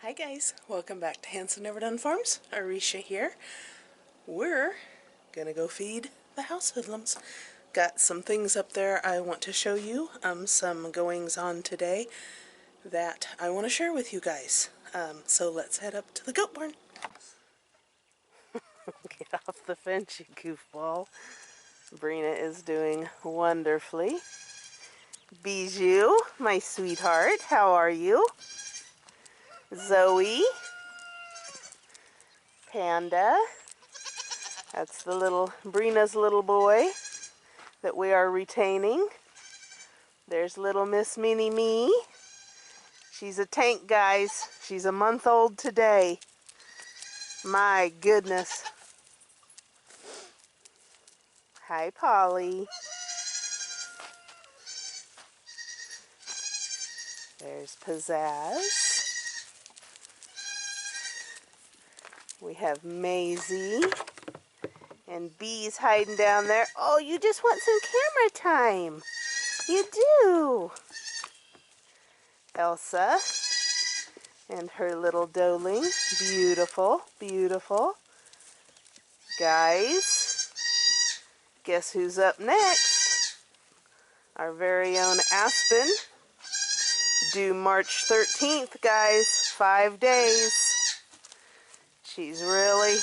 Hi guys, welcome back to Handsome Never Done Farms. Arisha here. We're gonna go feed the house hoodlums. Got some things up there I want to show you, some goings on today that I want to share with you guys. So let's head up to the goat barn. Get off the fence, you goofball. Brina is doing wonderfully. Bijou, my sweetheart, how are you? Zoe, Panda, that's the little Brina's little boy that we are retaining. There's little Miss Minnie Me. She's a tank, guys. She's a month old today. My goodness. Hi, Polly. There's Pizzazz. We have Maisie. And Bee's hiding down there. Oh, you just want some camera time. You do. Elsa and her little Doling. Beautiful, beautiful. Guys, guess who's up next? Our very own Aspen. Due March 13th, guys. 5 days. She's really...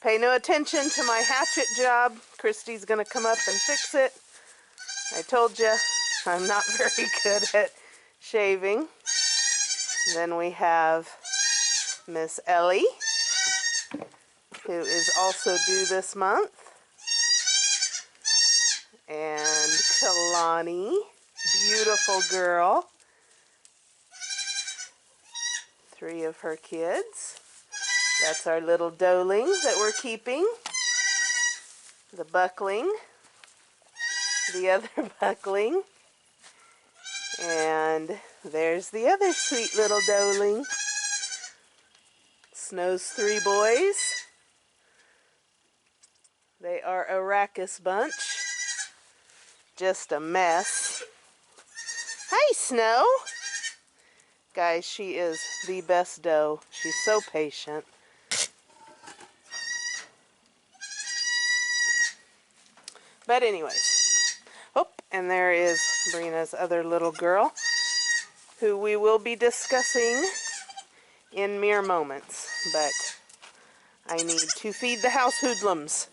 Pay no attention to my hatchet job. Christy's going to come up and fix it. I told you, I'm not very good at shaving. Then we have Miss Ellie, who is also due this month. And Kalani, beautiful girl. 3 of her kids. That's our little Doling that we're keeping. The buckling. The other buckling. And there's the other sweet little Doling. Snow's 3 boys. They are a raucous bunch. Just a mess. Hi, Snow. Guys, she is the best doe. She's so patient. But anyways, oh, and there is Brina's other little girl, who we will be discussing in mere moments. But I need to feed the house hoodlums.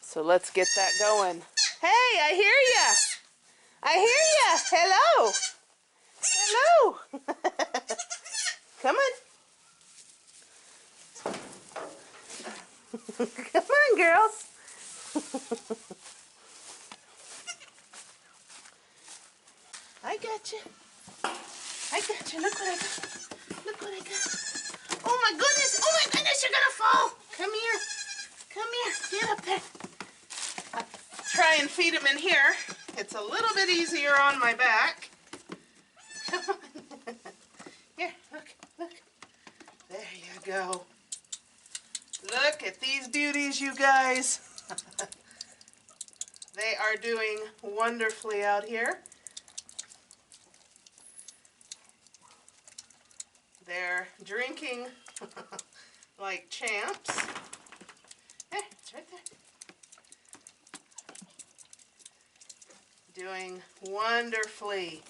So let's get that going. Hey, I hear ya! I hear ya! Hello! Hello! Come on. Come on, girls. I got you. I got you. Look what I got. Look what I got. Oh my goodness. Oh my goodness, you're going to fall. Come here. Come here. Get up there. Try and feed them in here. It's a little bit easier on my back. Come on. Here, look, look. There you go. Look at these beauties, you guys. They are doing wonderfully out here. They're drinking like champs. There, it's right there. Doing wonderfully.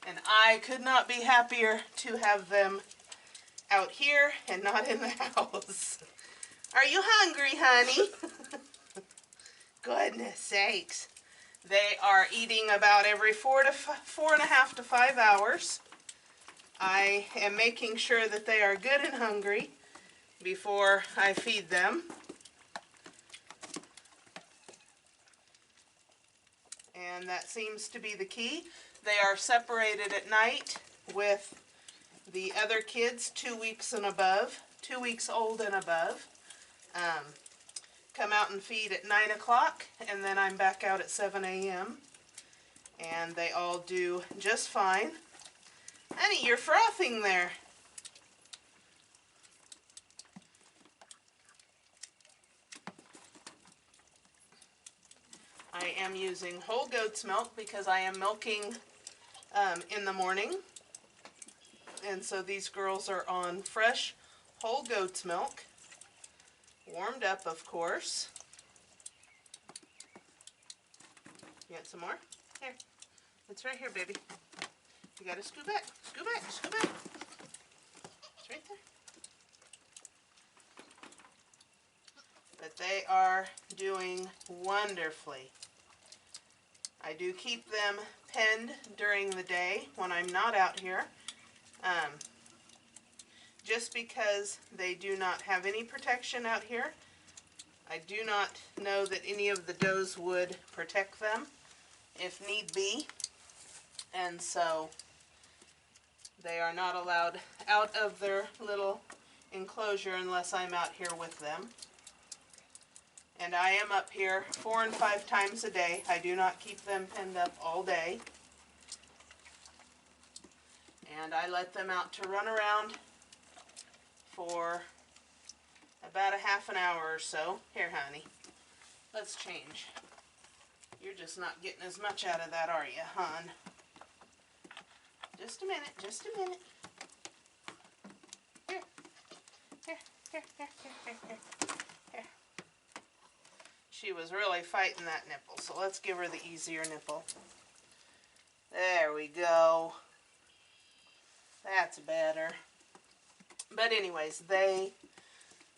And I could not be happier to have them out here and not in the house. Are you hungry, honey? Goodness sakes. They are eating about every 4.5 to 5 hours. I am making sure that they are good and hungry before I feed them. And that seems to be the key. They are separated at night with the other kids 2 weeks and above, 2 weeks old and above. Come out and feed at 9 o'clock, and then I'm back out at 7 a.m. And they all do just fine. Honey, you're frothing there. I am using whole goat's milk because I am milking in the morning. And so these girls are on fresh whole goat's milk, warmed up, of course. You want some more? Here. It's right here, baby. You gotta scoot back. Scoot back. Scoot back. It's right there. But they are doing wonderfully. I do keep them penned during the day when I'm not out here, just because they do not have any protection out here. I do not know that any of the does would protect them if need be, and so they are not allowed out of their little enclosure unless I'm out here with them. And I am up here 4 and 5 times a day. I do not keep them penned up all day. And I let them out to run around for about a half an hour or so. Here, honey, let's change. You're just not getting as much out of that, are you, hon? Just a minute, just a minute. Here, here, here, here, here, here, here. She was really fighting that nipple, so let's give her the easier nipple. There we go. That's better. But anyways, they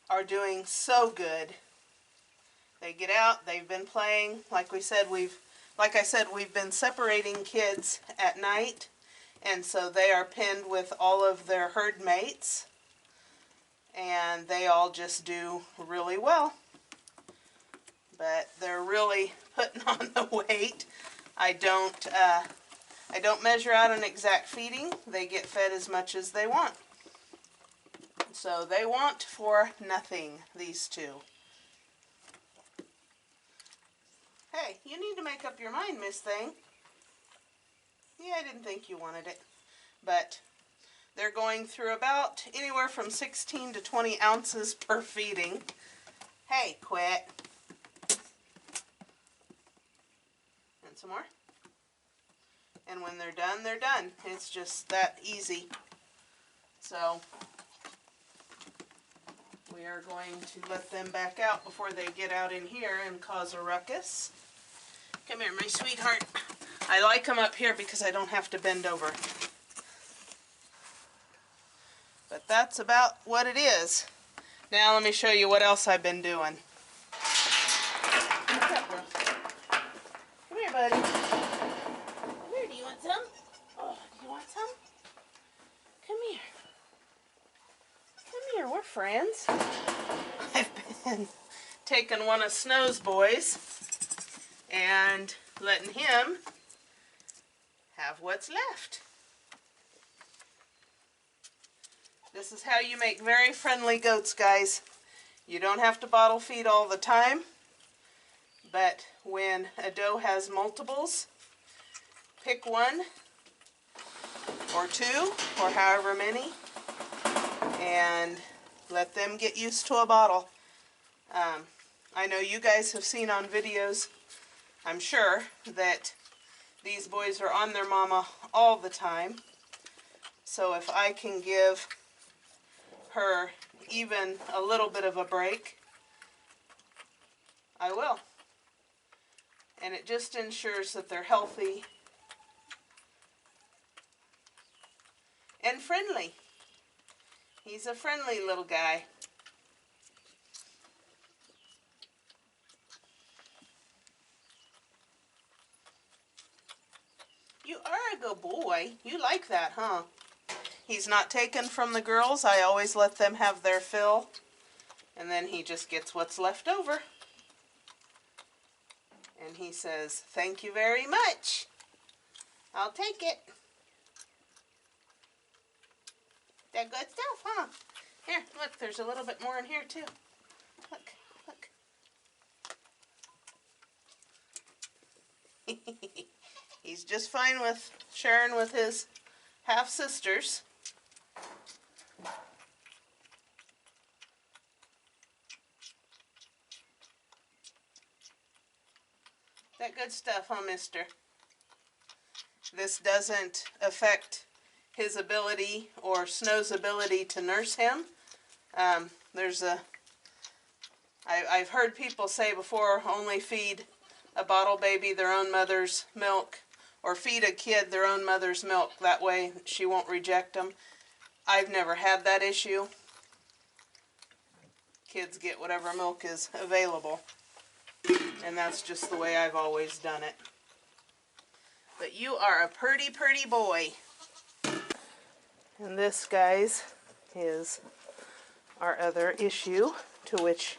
are doing so good. They get out, they've been playing. Like I said, we've been separating kids at night, and so they are penned with all of their herd mates, and they all just do really well. But they're really putting on the weight. I don't measure out an exact feeding. They get fed as much as they want. So they want for nothing, these two. Hey, you need to make up your mind, Miss Thing. Yeah, I didn't think you wanted it. But they're going through about anywhere from 16 to 20 ounces per feeding. Hey, quit. And some more. And when they're done, they're done. It's just that easy. So we are going to let them back out before they get out in here and cause a ruckus. Come here, my sweetheart. I like them up here because I don't have to bend over. But that's about what it is. Now let me show you what else I've been doing. What's up, girl? Come here, buddy. Come here, do you want some? Oh, do you want some? Come here. Come here, we're friends. I've been taking one of Snow's boys and letting him have what's left. This is how you make very friendly goats, guys. You don't have to bottle feed all the time, but when a doe has multiples, pick one or two or however many and let them get used to a bottle. I know you guys have seen on videos, I'm sure, that these boys are on their mama all the time. So if I can give her even a little bit of a break, I will. And it just ensures that they're healthy and friendly. He's a friendly little guy. You are a good boy. You like that, huh? He's not taken from the girls. I always let them have their fill, and then he just gets what's left over. And he says, "Thank you very much. I'll take it." That good stuff, huh? Here, look, there's a little bit more in here too. Look, look. He's just fine with sharing with his half-sisters. That good stuff, huh, mister? This doesn't affect his ability, or Snow's ability, to nurse him. I've heard people say before, only feed a bottle baby their own mother's milk, or feed a kid their own mother's milk. That way she won't reject them. I've never had that issue. Kids get whatever milk is available, and that's just the way I've always done it. But you are a pretty, pretty boy. And this, guys, is our other issue, to which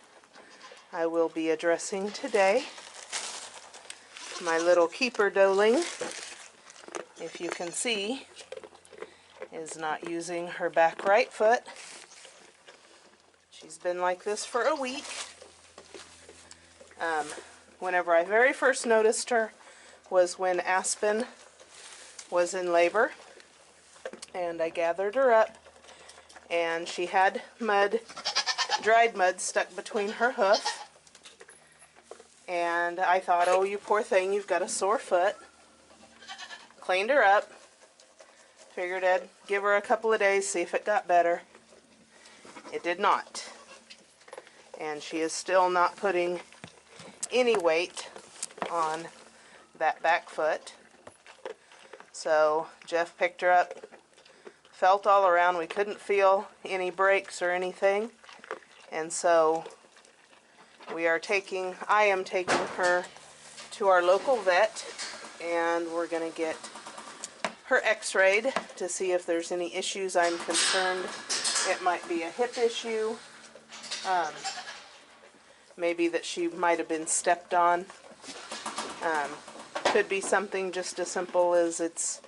I will be addressing today. My little keeper Doling, if you can see, is not using her back right foot. She's been like this for a week. Whenever I very first noticed her was when Aspen was in labor, and I gathered her up, and she had mud, dried mud, stuck between her hoof. And I thought, oh, you poor thing, you've got a sore foot. Cleaned her up. Figured I'd give her a couple of days, see if it got better. It did not. And she is still not putting any weight on that back foot. So Jeff picked her up, felt all around. We couldn't feel any breaks or anything. And so I am taking her to our local vet, and we're going to get her x-rayed to see if there's any issues. I'm concerned it might be a hip issue, maybe that she might have been stepped on. Could be something just as simple as it's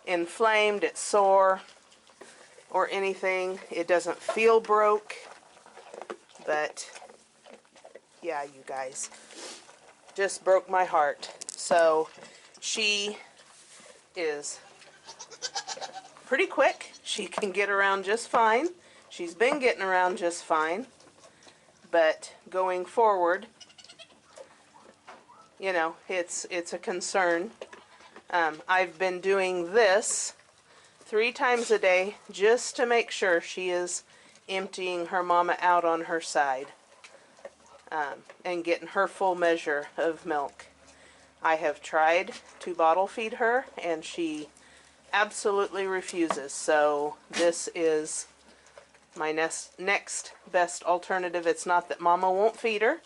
inflamed, it's sore, or anything. It doesn't feel broke, but yeah, you guys, just broke my heart. So she is pretty quick. She can get around just fine. She's been getting around just fine. But going forward, you know, it's a concern. I've been doing this 3 times a day just to make sure she is emptying her mama out on her side. And getting her full measure of milk. I have tried to bottle feed her, and she absolutely refuses. So this is my next best alternative. It's not that Mama won't feed her.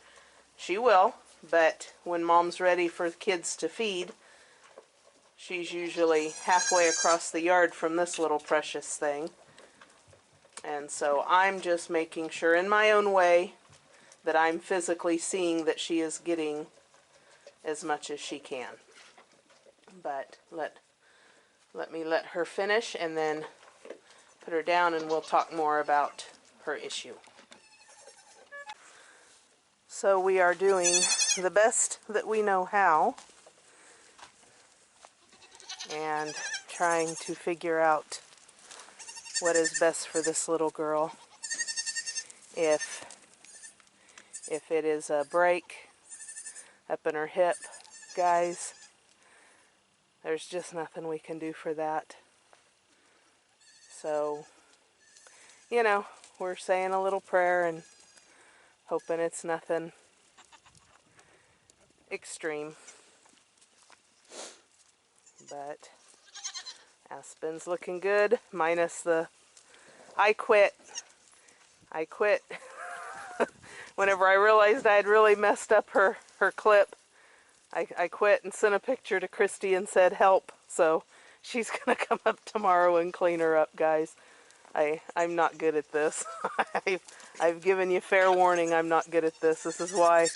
She will, but when Mom's ready for kids to feed, she's usually halfway across the yard from this little precious thing. And so I'm just making sure in my own way that I'm physically seeing that she is getting as much as she can. But let me let her finish and then put her down, and we'll talk more about her issue. So we are doing the best that we know how, and trying to figure out what is best for this little girl. If it is a break up in her hip, guys, there's just nothing we can do for that. So, you know, we're saying a little prayer and hoping it's nothing extreme. But Aspen's looking good, minus the I quit. Whenever I realized I had really messed up her clip, I quit and sent a picture to Christy and said, help. So she's going to come up tomorrow and clean her up, guys. I'm not good at this. I've given you fair warning, I'm not good at this. This is why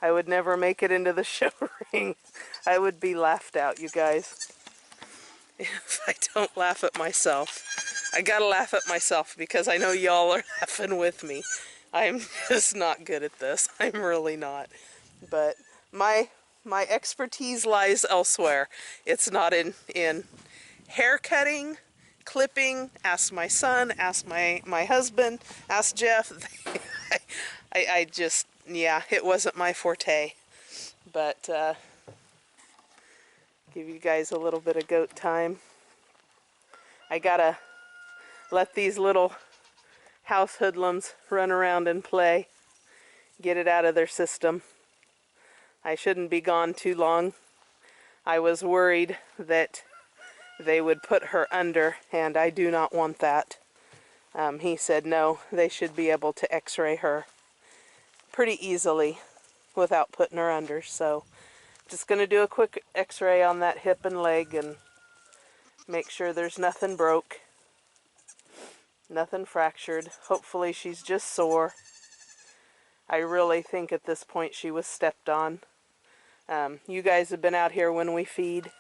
I would never make it into the show ring. I would be laughed out, you guys, if I don't laugh at myself. I gotta laugh at myself because I know y'all are laughing with me. I'm just not good at this. I'm really not. But my expertise lies elsewhere. It's not in hair cutting, clipping. Ask my son, ask my husband, ask Jeff. I just, yeah, it wasn't my forte. But give you guys a little bit of goat time. I gotta let these little house hoodlums run around and play, get it out of their system. I shouldn't be gone too long. I was worried that they would put her under, and I do not want that. He said no, they should be able to x-ray her pretty easily without putting her under. So just going to do a quick x-ray on that hip and leg and make sure there's nothing broke, nothing fractured. Hopefully she's just sore. I really think at this point she was stepped on. You guys have been out here when we feed,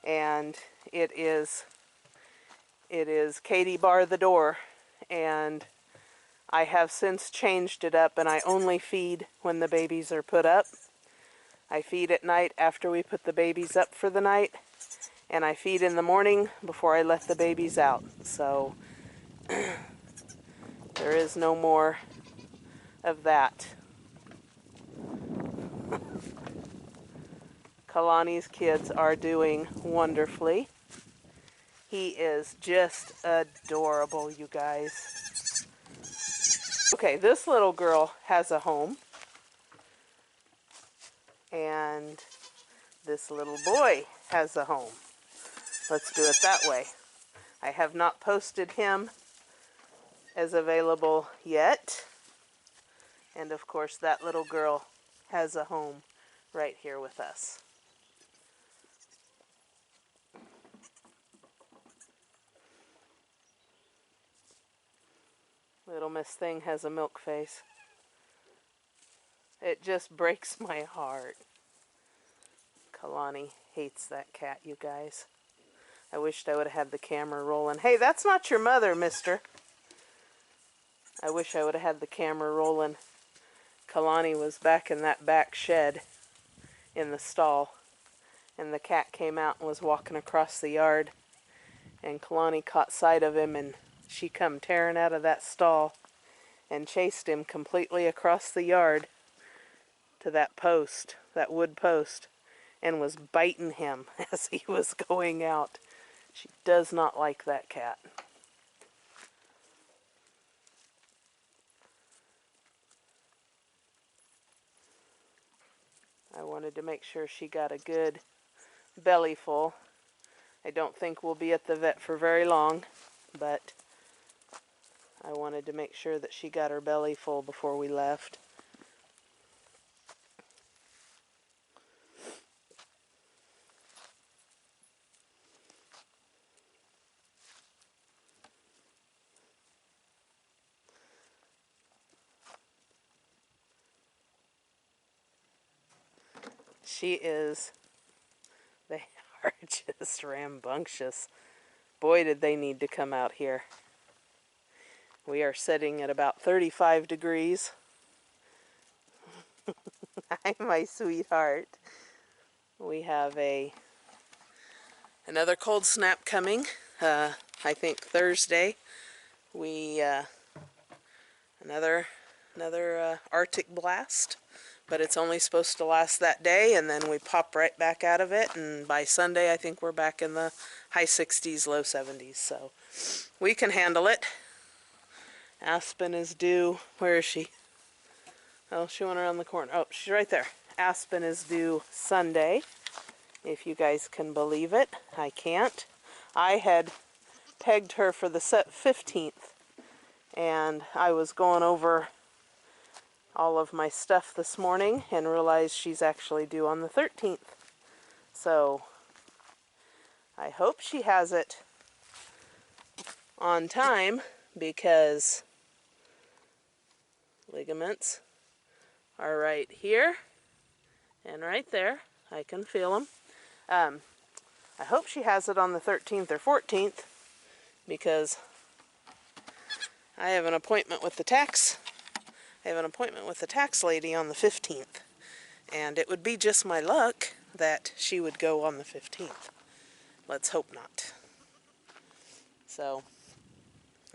and it is Katie bar the door, and I have since changed it up, and I only feed when the babies are put up. I feed at night after we put the babies up for the night, and I feed in the morning before I let the babies out. So there is no more of that. Kalani's kids are doing wonderfully. He is just adorable, you guys. Okay, this little girl has a home, and this little boy has a home. Let's do it that way. I have not posted him as available yet. And of course that little girl has a home right here with us. Little Miss Thing has a milk face. It just breaks my heart. Kalani hates that cat, you guys. I wished I would have had the camera rolling. Hey, that's not your mother, mister. I wish I would have had the camera rolling. Kalani was back in that back shed in the stall, and the cat came out and was walking across the yard, and Kalani caught sight of him, and she come tearing out of that stall and chased him completely across the yard to that post, that wood post, and was biting him as he was going out. She does not like that cat. I wanted to make sure she got a good belly full. I don't think we'll be at the vet for very long, but I wanted to make sure that she got her belly full before we left. They are just rambunctious. Boy, did they need to come out here. We are sitting at about 35 degrees. Hi, my sweetheart. We have another cold snap coming. I think Thursday. Another Arctic blast. But it's only supposed to last that day, and then we pop right back out of it, and by Sunday I think we're back in the high 60s, low 70s, so we can handle it. Aspen is due. Where is she? Oh, she went around the corner. Oh, she's right there. Aspen is due Sunday, if you guys can believe it. I can't. I had pegged her for the 15th, and I was going over all of my stuff this morning and realized she's actually due on the 13th. So I hope she has it on time, because ligaments are right here and right there. I can feel them. I hope she has it on the 13th or 14th, because I have an appointment with the tax lady on the 15th, and it would be just my luck that she would go on the 15th. Let's hope not. So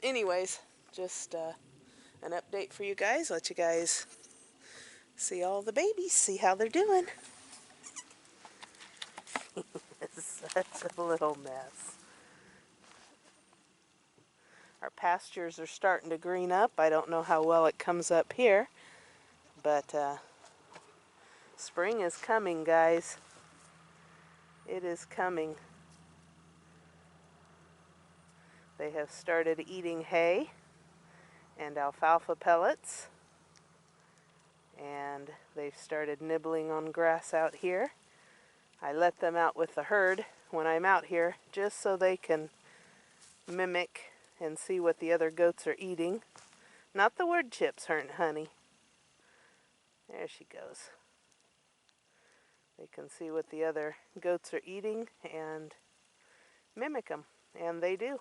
anyways, just an update for you guys. Let you guys see all the babies, see how they're doing. It's such a little mess. Our pastures are starting to green up. I don't know how well it comes up here, but spring is coming, guys. It is coming. They have started eating hay and alfalfa pellets, and they've started nibbling on grass out here. I let them out with the herd when I'm out here just so they can mimic and see what the other goats are eating. Not the wood chips, honey. There she goes. They can see what the other goats are eating and mimic them, and they do.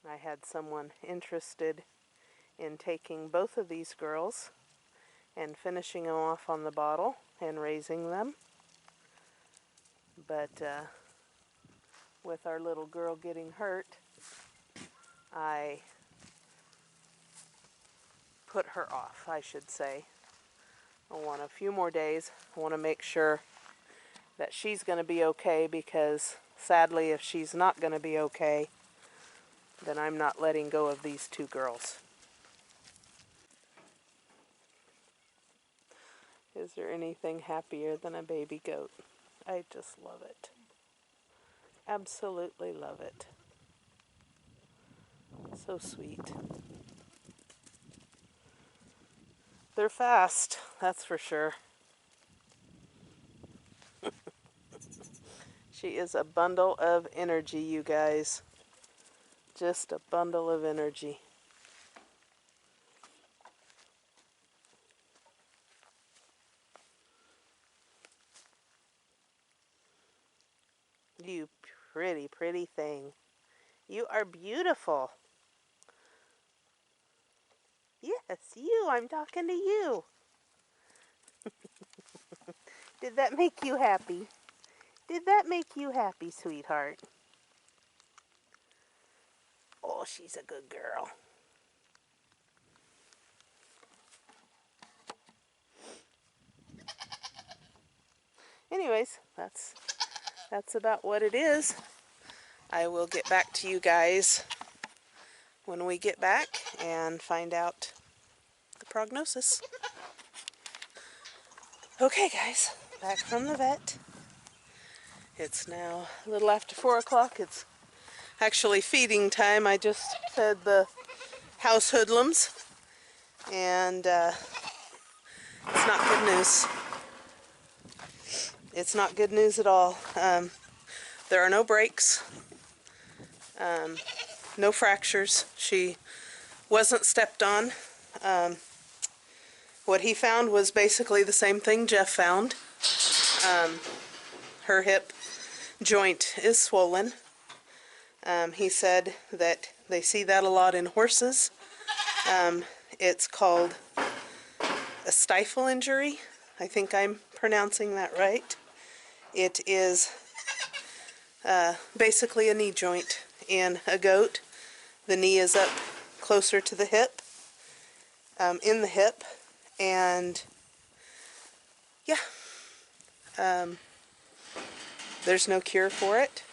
I had someone interested in taking both of these girls and finishing them off on the bottle and raising them. But with our little girl getting hurt, I put her off, I should say. I want a few more days. I want to make sure that she's going to be okay, because sadly, if she's not going to be okay, then I'm not letting go of these two girls. Is there anything happier than a baby goat? I just love it. Absolutely love it. So sweet. They're fast, that's for sure. She is a bundle of energy, you guys. Just a bundle of energy. You pretty, pretty thing. You are beautiful. Yes, you. I'm talking to you. Did that make you happy? Did that make you happy, sweetheart? Oh, she's a good girl. Anyways, that's about what it is. I will get back to you guys when we get back and find out the prognosis. Okay, guys, back from the vet. It's now a little after 4 o'clock. It's actually feeding time. I just fed the house hoodlums, and it's not good news. It's not good news at all. There are no breaks, no fractures. She wasn't stepped on. What he found was basically the same thing Jeff found. Her hip joint is swollen. He said that they see that a lot in horses. It's called a stifle injury. I think I'm pronouncing that right. It is basically a knee joint in a goat. The knee is up closer to the hip, in the hip, and yeah, there's no cure for it.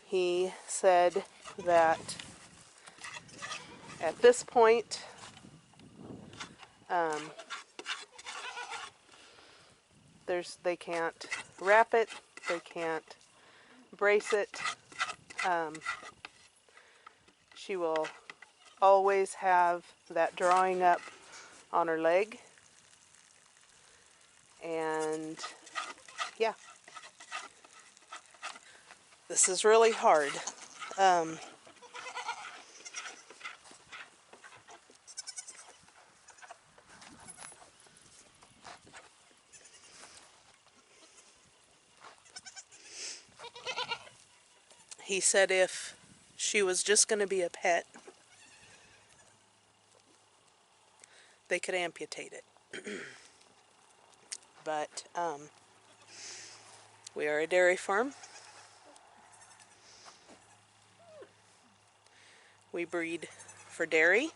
He said that at this point, they can't wrap it, they can't brace it. She will always have that drawing up on her leg, and yeah, this is really hard. He said if she was just going to be a pet, they could amputate it. But we are a dairy farm. We breed for dairy,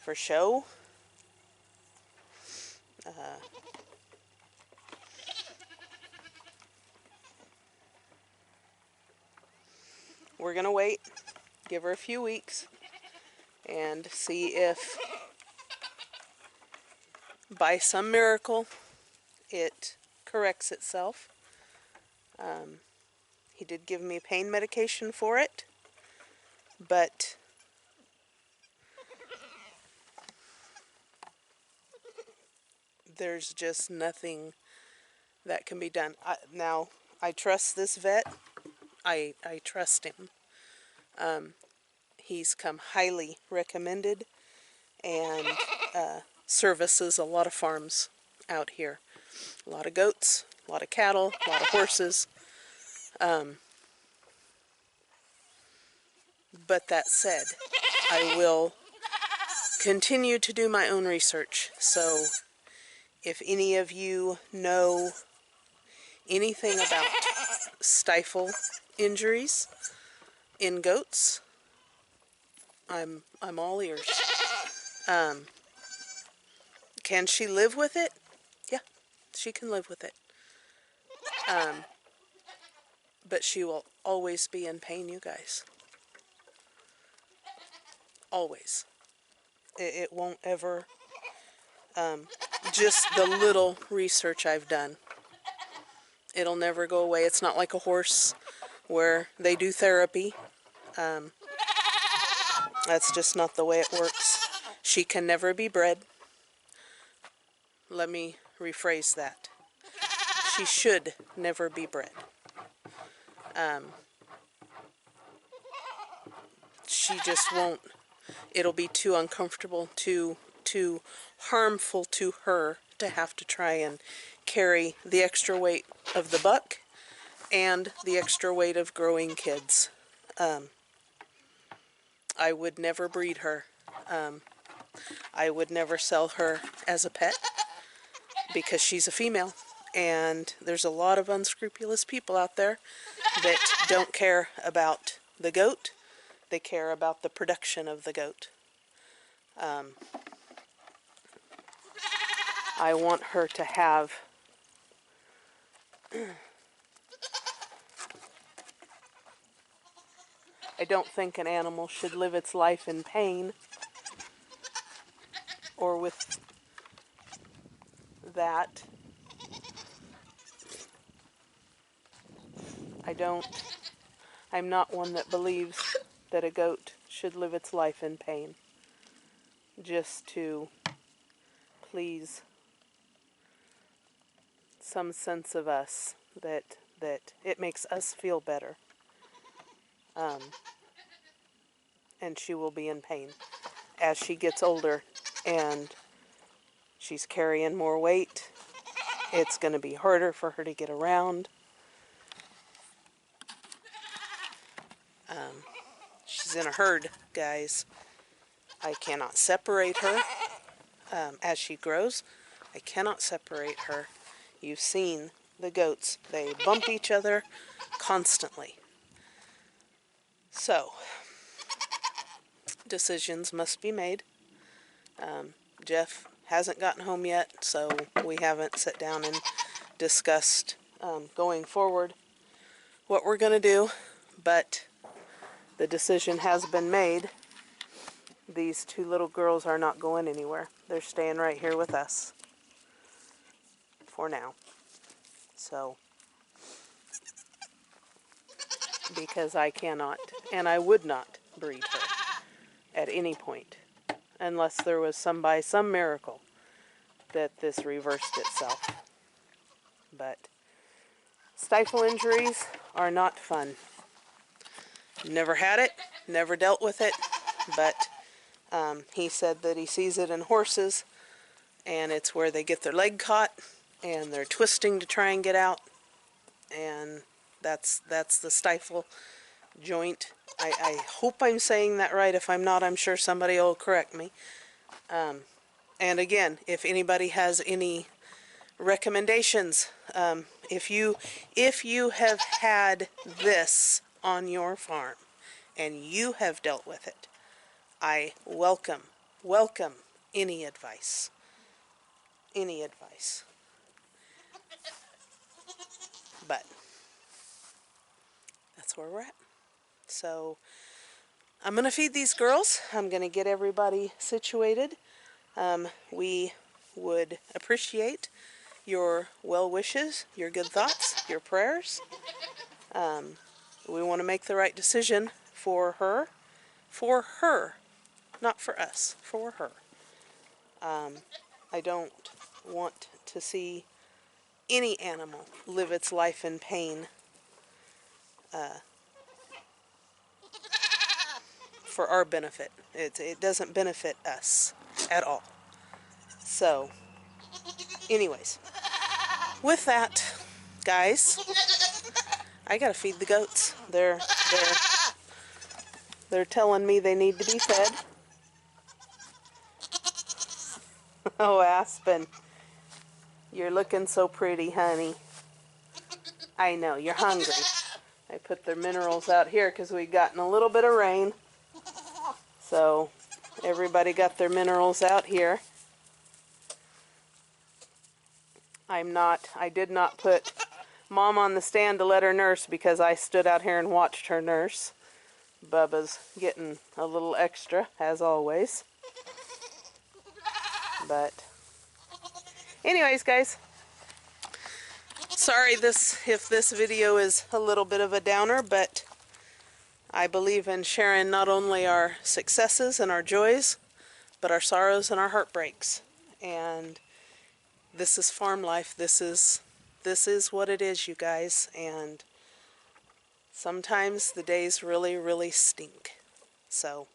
for show. we're going to wait, give her a few weeks, and see if by some miracle it corrects itself. He did give me pain medication for it, but there's just nothing that can be done. Now, I trust this vet. I trust him. He's come highly recommended and services a lot of farms out here. A lot of goats, a lot of cattle, a lot of horses. But that said, I will continue to do my own research. So if any of you know anything about stifle injuries in goats, I'm all ears. Can she live with it? Yeah, she can live with it. But she will always be in pain, you guys. Always. It won't ever, just the little research I've done, it'll never go away. It's not like a horse where they do therapy. That's just not the way it works. She can never be bred. Let me rephrase that. She should never be bred. She just won't. It'll be too uncomfortable, too harmful to her to have to try and carry the extra weight of the buck and the extra weight of growing kids. I would never breed her. I would never sell her as a pet because she's a female. And there's a lot of unscrupulous people out there that don't care about the goat. They care about the production of the goat. I want her to have I don't think an animal should live its life in pain or with that. I'm not one that believes that a goat should live its life in pain just to please some sense of us that it makes us feel better. And she will be in pain as she gets older and she's carrying more weight. It's going to be harder for her to get around. She's in a herd, guys. I cannot separate her as she grows. I cannot separate her. You've seen the goats. They bump each other constantly. So, decisions must be made. Jeff hasn't gotten home yet, so we haven't sat down and discussed going forward what we're going to do, but the decision has been made. These two little girls are not going anywhere. They're staying right here with us for now. So, because I cannot, and I would not breed her at any point, unless there was some miracle that this reversed itself. But stifle injuries are not fun. Never had it, never dealt with it, but he said that he sees it in horses, and it's where they get their leg caught, and they're twisting to try and get out, and that's the stifle joint. I hope I'm saying that right. If I'm not, I'm sure somebody will correct me. And again, if anybody has any recommendations, if you have had this on your farm and you have dealt with it, I welcome any advice. Any advice. But that's where we're at. So I'm going to feed these girls. I'm going to get everybody situated. We would appreciate your well wishes, your good thoughts, your prayers. We want to make the right decision for her, not for us, for her. I don't want to see any animal live its life in pain for our benefit. It doesn't benefit us at all. So, anyways, with that, guys, I gotta feed the goats. They're telling me they need to be fed. Oh, Aspen, you're looking so pretty, honey. I know, you're hungry. I put their minerals out here because we've gotten a little bit of rain. So everybody got their minerals out here. I did not put Mom on the stand to let her nurse because I stood out here and watched her nurse. Bubba's getting a little extra, as always. But anyways, guys, sorry if this video is a little bit of a downer, but I believe in sharing not only our successes and our joys, but our sorrows and our heartbreaks. And this is farm life. This is what it is, you guys. And sometimes the days really, really stink. So,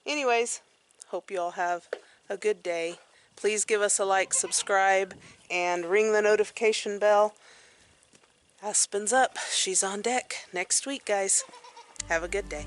anyways, hope you all have a good day. Please give us a like, subscribe, and ring the notification bell. Aspen's up. She's on deck next week, guys. Have a good day.